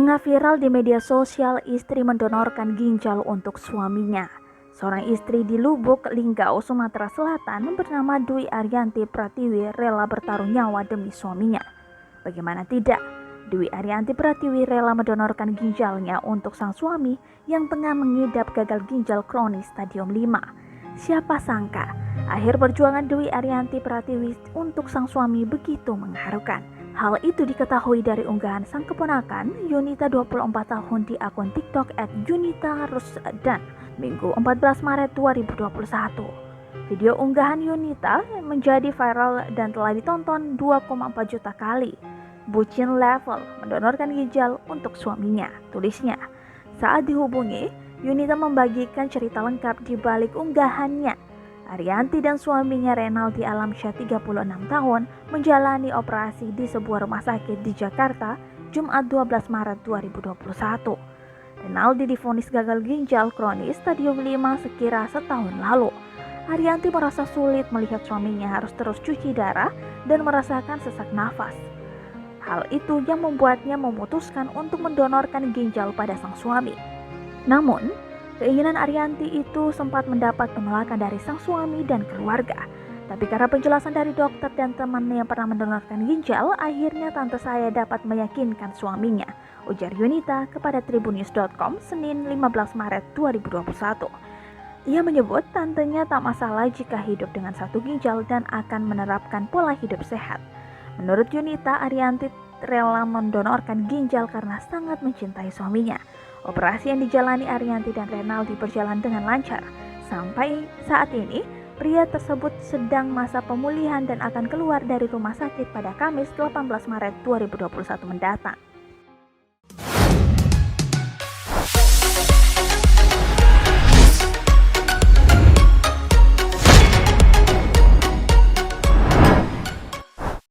Tengah viral di media sosial, istri mendonorkan ginjal untuk suaminya. Seorang istri di Lubuk Linggau, Sumatera Selatan bernama Dwi Arianti Pratiwi rela bertaruh nyawa demi suaminya. Bagaimana tidak, Dwi Arianti Pratiwi rela mendonorkan ginjalnya untuk sang suami yang tengah mengidap gagal ginjal kronis stadium 5. Siapa sangka, akhir perjuangan Dwi Arianti Pratiwi untuk sang suami begitu mengharukan. Hal itu diketahui dari unggahan sang keponakan, Yunita 24 tahun di akun TikTok @yunita_rusdan, Minggu 14 Maret 2021. Video unggahan Yunita menjadi viral dan telah ditonton 2,4 juta kali. Bucin level mendonorkan ginjal untuk suaminya, tulisnya. Saat dihubungi, Yunita membagikan cerita lengkap di balik unggahannya. Arianti dan suaminya Renaldi Alamsyah 36 tahun menjalani operasi di sebuah rumah sakit di Jakarta Jumat 12 Maret 2021. Renaldi divonis gagal ginjal kronis stadium 5 sekira setahun lalu. Arianti merasa sulit melihat suaminya harus terus cuci darah dan merasakan sesak nafas. Hal itu yang membuatnya memutuskan untuk mendonorkan ginjal pada sang suami. Namun, keinginan Arianti itu sempat mendapat penolakan dari sang suami dan keluarga. Tapi karena penjelasan dari dokter dan temannya yang pernah mendonorkan ginjal, akhirnya tante saya dapat meyakinkan suaminya, ujar Yunita kepada tribunnews.com Senin 15 Maret 2021. Ia menyebut tantenya tak masalah jika hidup dengan satu ginjal dan akan menerapkan pola hidup sehat. Menurut Yunita, Arianti rela mendonorkan ginjal karena sangat mencintai suaminya. Operasi yang dijalani Arianti dan Renaldi berjalan dengan lancar. Sampai saat ini, pria tersebut sedang masa pemulihan dan akan keluar dari rumah sakit pada Kamis 18 Maret 2021 mendatang.